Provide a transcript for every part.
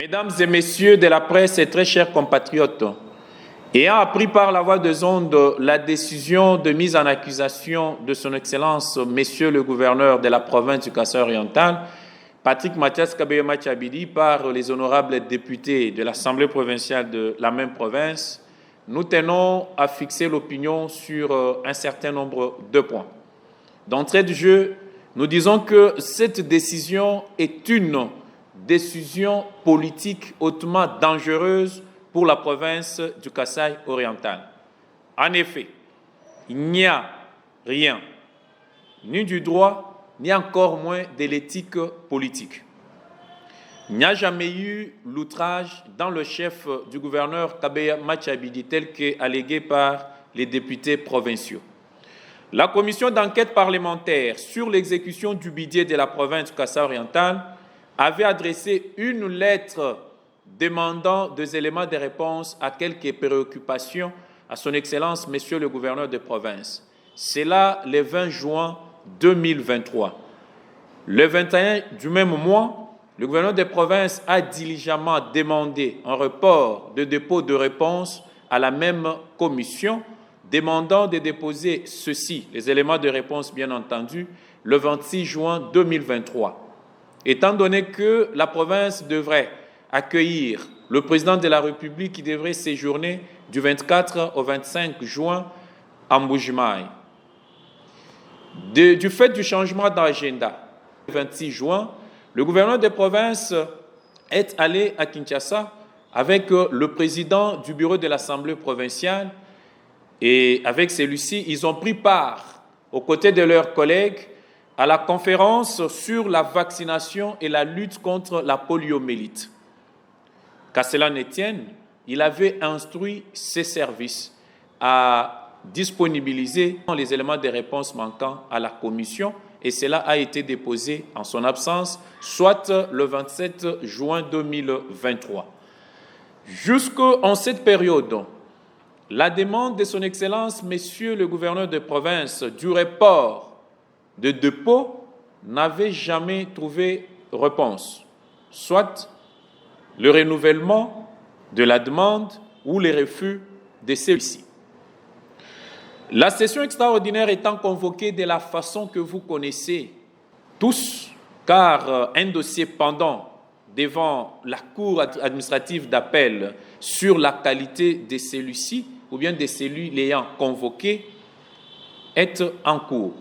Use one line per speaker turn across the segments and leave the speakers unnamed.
Mesdames et messieurs de la presse et très chers compatriotes, ayant appris par la voie des ondes la décision de mise en accusation de son Excellence, Monsieur le gouverneur de la province du Kasaï-Oriental, Patrick Mathias Kabeyema-Tchabidi, par les honorables députés de l'Assemblée provinciale de la même province, nous tenons à fixer l'opinion sur un certain nombre de points. D'entrée de jeu, nous disons que cette décision est une décision politique hautement dangereuse pour la province du Kasaï-Oriental. En effet, il n'y a rien, ni du droit, ni encore moins de l'éthique politique. Il n'y a jamais eu l'outrage dans le chef du gouverneur Kabeyema-Tchabidi tel qu'allégué par les députés provinciaux. La commission d'enquête parlementaire sur l'exécution du budget de la province du Kasaï-Oriental avait adressé une lettre demandant des éléments de réponse à quelques préoccupations à son Excellence, Monsieur le gouverneur de province. C'est là le 20 juin 2023. Le 21 du même mois, le gouverneur de province a diligemment demandé un report de dépôt de réponse à la même commission, demandant de déposer ceci, les éléments de réponse bien entendu, le 26 juin 2023. Étant donné que la province devrait accueillir le président de la République qui devrait séjourner du 24 au 25 juin à Mbujimaï. Du fait du changement d'agenda, le 26 juin, le gouverneur de province est allé à Kinshasa avec le président du bureau de l'Assemblée provinciale et avec celui-ci, ils ont pris part, aux côtés de leurs collègues, à la conférence sur la vaccination et la lutte contre la poliomyélite. Qu'à cela ne tienne, il avait instruit ses services à disponibiliser les éléments de réponse manquants à la commission et cela a été déposé en son absence, soit le 27 juin 2023. Jusqu'en cette période, la demande de son Excellence, Monsieur le gouverneur de province, du report de dépôt n'avait jamais trouvé réponse, soit le renouvellement de la demande ou le refus de celui-ci. La session extraordinaire étant convoquée de la façon que vous connaissez tous, car un dossier pendant devant la Cour administrative d'appel sur la qualité de celui-ci ou bien de celui l'ayant convoqué est en cours.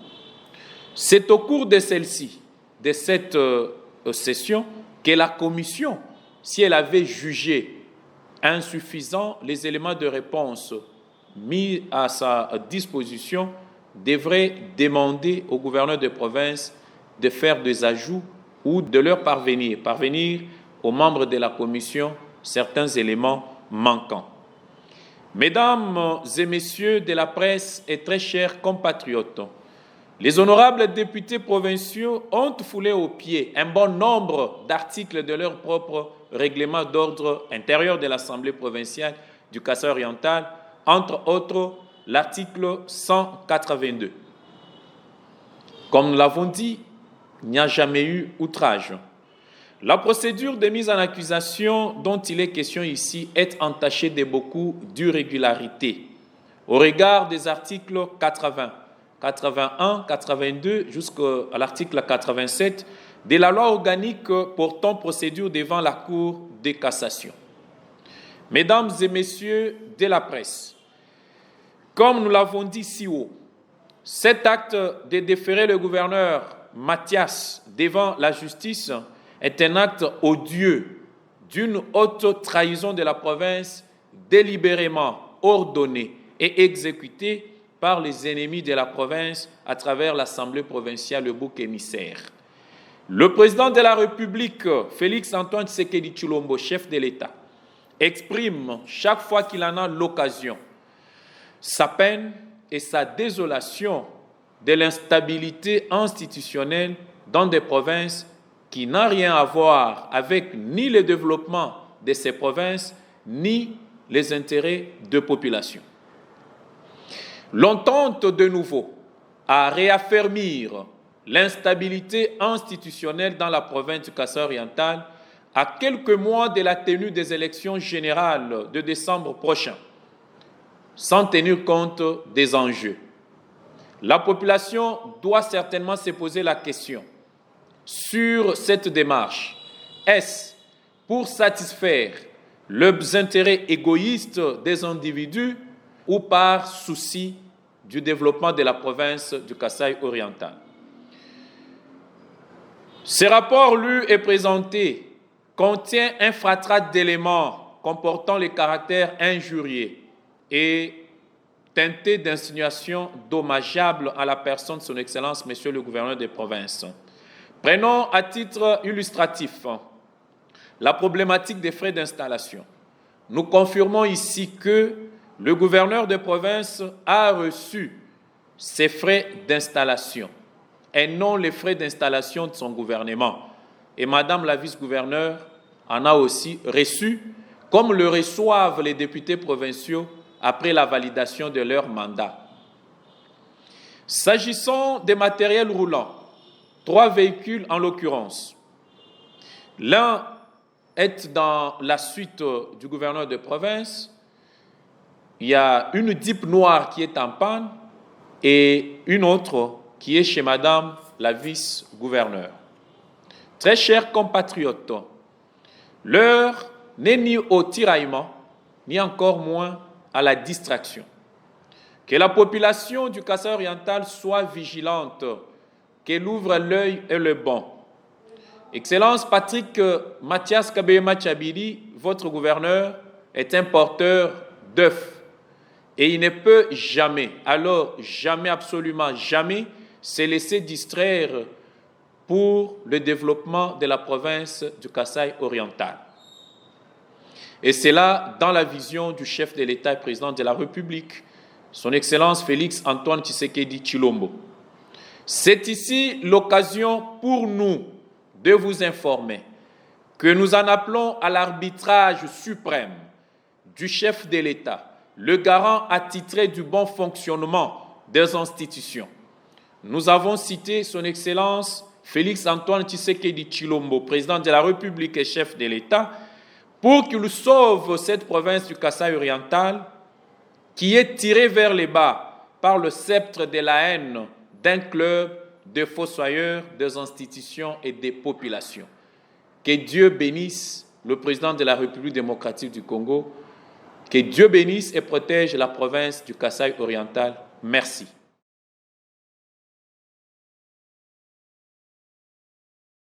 C'est au cours de celle-ci, de cette session, que la commission, si elle avait jugé insuffisants les éléments de réponse mis à sa disposition, devrait demander au gouverneur de province de faire des ajouts ou de leur parvenir aux membres de la commission certains éléments manquants. Mesdames et messieurs de la presse et très chers compatriotes, les honorables députés provinciaux ont foulé aux pieds un bon nombre d'articles de leur propre règlement d'ordre intérieur de l'Assemblée provinciale du Kasaï-Oriental, entre autres l'article 182. Comme nous l'avons dit, il n'y a jamais eu outrage. La procédure de mise en accusation dont il est question ici est entachée de beaucoup d'irrégularités au regard des articles 80, 81, 82 jusqu'à l'article 87 de la loi organique portant procédure devant la Cour de cassation. Mesdames et messieurs de la presse, comme nous l'avons dit si haut, cet acte de déférer le gouverneur Mathias devant la justice est un acte odieux d'une haute trahison de la province délibérément ordonnée et exécutée par les ennemis de la province à travers l'Assemblée provinciale, le bouc émissaire. Le président de la République, Félix-Antoine Tshisekedi Tshilombo, chef de l'État, exprime chaque fois qu'il en a l'occasion sa peine et sa désolation de l'instabilité institutionnelle dans des provinces qui n'ont rien à voir avec ni le développement de ces provinces, ni les intérêts de population. L'on tente de nouveau à réaffermir l'instabilité institutionnelle dans la province du Kasaï-Oriental à quelques mois de la tenue des élections générales de décembre prochain, sans tenir compte des enjeux. La population doit certainement se poser la question sur cette démarche. Est-ce pour satisfaire les intérêts égoïstes des individus ou par souci du développement de la province du Kasaï oriental? Ce rapport lu et présenté contient un fatras d'éléments comportant les caractères injurieux et teintés d'insinuations dommageables à la personne de son Excellence, Monsieur le gouverneur des provinces. Prenons à titre illustratif la problématique des frais d'installation. Nous confirmons ici que le gouverneur de province a reçu ses frais d'installation et non les frais d'installation de son gouvernement. Et Madame la vice-gouverneure en a aussi reçu, comme le reçoivent les députés provinciaux après la validation de leur mandat. S'agissant des matériels roulants, 3 véhicules en l'occurrence. L'un est dans la suite du gouverneur de province. Il y a une Jeep noire qui est en panne et une autre qui est chez Madame la vice-gouverneure. Très chers compatriotes, l'heure n'est ni au tiraillement, ni encore moins à la distraction. Que la population du Kasaï oriental soit vigilante, qu'elle ouvre l'œil et le bon. Excellence Patrick Mathias Kabeyema Tchabili, votre gouverneur, est un porteur d'œufs. Et il ne peut jamais, alors jamais, absolument jamais, se laisser distraire pour le développement de la province du Kasaï oriental. Et c'est là, dans la vision du chef de l'État et président de la République, son Excellence Félix Antoine Tshisekedi Tshilombo. C'est ici l'occasion pour nous de vous informer que nous en appelons à l'arbitrage suprême du chef de l'État, le garant attitré du bon fonctionnement des institutions. Nous avons cité son Excellence Félix Antoine Tshisekedi Tshilombo, président de la République et chef de l'État, pour qu'il sauve cette province du Kasaï oriental qui est tirée vers les bas par le sceptre de la haine d'un club de fossoyeurs, des institutions et des populations. Que Dieu bénisse le président de la République démocratique du Congo, que Dieu bénisse et protège la province du Kasaï oriental. Merci.